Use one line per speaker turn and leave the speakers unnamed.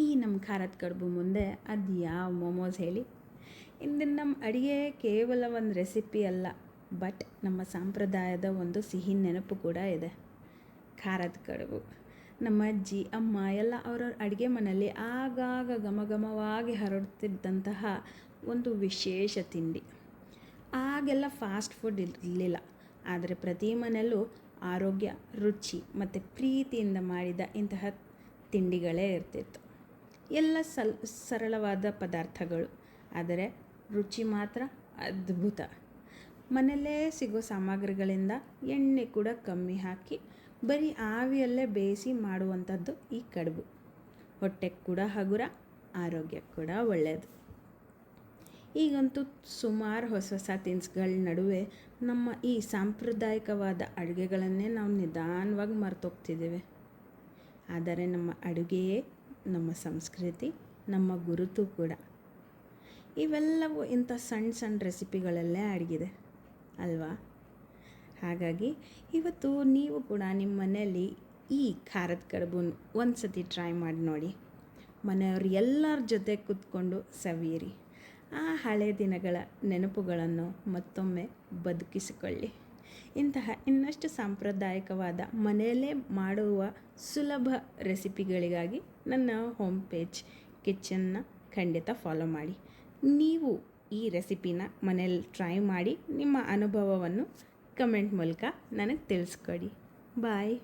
ಈ ನಮ್ಮ ಖಾರದ ಕಡುಬು ಮುಂದೆ ಅದು ಯಾವ ಮೋಮೋಸ್ ಹೇಳಿ. ಇಂದಿನ ನಮ್ಮ ಅಡುಗೆ ಕೇವಲ ಒಂದು ರೆಸಿಪಿ ಅಲ್ಲ, ಬಟ್ ನಮ್ಮ ಸಂಪ್ರದಾಯದ ಒಂದು ಸಿಹಿ ನೆನಪು ಕೂಡ ಇದೆ. ಖಾರದ ಕಡುಬು ನಮ್ಮ ಅಜ್ಜಿ ಅಮ್ಮ ಎಲ್ಲ ಅವ್ರವ್ರ ಅಡುಗೆ ಮನೆಯಲ್ಲಿ ಆಗಾಗ ಘಮಘಮವಾಗಿ ಹರಡುತ್ತಿದ್ದಂತಹ ಒಂದು ವಿಶೇಷ ತಿಂಡಿ. ಆಗೆಲ್ಲ ಫಾಸ್ಟ್ ಫುಡ್ ಇರಲಿಲ್ಲ, ಆದರೆ ಪ್ರತಿ ಮನೆಯಲ್ಲೂ ಆರೋಗ್ಯ, ರುಚಿ ಮತ್ತು ಪ್ರೀತಿಯಿಂದ ಮಾಡಿದ ಇಂತಹ ತಿಂಡಿಗಳೇ ಇರ್ತಿತ್ತು. ಎಲ್ಲ ಸರಳವಾದ ಪದಾರ್ಥಗಳು, ಆದರೆ ರುಚಿ ಮಾತ್ರ ಅದ್ಭುತ. ಮನೆಯಲ್ಲೇ ಸಿಗೋ ಸಾಮಗ್ರಿಗಳಿಂದ ಎಣ್ಣೆ ಕೂಡ ಕಮ್ಮಿ ಹಾಕಿ ಬರೀ ಆವಿಯಲ್ಲೇ ಬೇಯಿಸಿ ಮಾಡುವಂಥದ್ದು ಈ ಕಡುಬು. ಹೊಟ್ಟೆಗೆ ಕೂಡ ಹಗುರ, ಆರೋಗ್ಯಕ್ಕೆ ಕೂಡ ಒಳ್ಳೆಯದು. ಈಗಂತೂ ಸುಮಾರು ಹೊಸ ತಿನಿಸುಗಳ ನಡುವೆ ನಮ್ಮ ಈ ಸಾಂಪ್ರದಾಯಿಕವಾದ ಅಡುಗೆಗಳನ್ನೇ ನಾವು ನಿಧಾನವಾಗಿ ಮರ್ತೋಗ್ತಿದ್ದೇವೆ. ಆದರೆ ನಮ್ಮ ಅಡುಗೆಯೇ ನಮ್ಮ ಸಂಸ್ಕೃತಿ, ನಮ್ಮ ಗುರುತು ಕೂಡ. ಇವೆಲ್ಲವೂ ಇಂಥ ಸಣ್ಣ ರೆಸಿಪಿಗಳಲ್ಲೇ ಅಡಗಿದೆ ಅಲ್ವಾ? ಹಾಗಾಗಿ ಇವತ್ತು ನೀವು ಕೂಡ ನಿಮ್ಮ ಮನೆಯಲ್ಲಿ ಈ ಖಾರದ ಕಡುಬನ್ನು ಒಂದು ಸತಿ ಟ್ರೈ ಮಾಡಿ ನೋಡಿ. ಮನೆಯವರು ಎಲ್ಲರ ಜೊತೆ ಕೂತ್ಕೊಂಡು ಸವಿಯಿರಿ. ಆ ಹಳೆಯ ದಿನಗಳ ನೆನಪುಗಳನ್ನು ಮತ್ತೊಮ್ಮೆ ಬದುಕಿಸಿಕೊಳ್ಳಿ. ಇಂತಹ ಇನ್ನಷ್ಟು ಸಾಂಪ್ರದಾಯಿಕವಾದ ಮನೆಯಲ್ಲೇ ಮಾಡುವ ಸುಲಭ ರೆಸಿಪಿಗಳಿಗಾಗಿ ನನ್ನ ಹೋಮ್ ಪೇಜ್ ಕಿಚನ್ನ ಖಂಡಿತ ಫಾಲೋ ಮಾಡಿ. ನೀವು ಈ ರೆಸಿಪಿನ ಮನೇಲಿ ಟ್ರೈ ಮಾಡಿ ನಿಮ್ಮ ಅನುಭವವನ್ನು ಕಮೆಂಟ್ ಮೂಲಕ ನನಗೆ ತಿಳಿಸ್ಕೊಡಿ. ಬಾಯ್.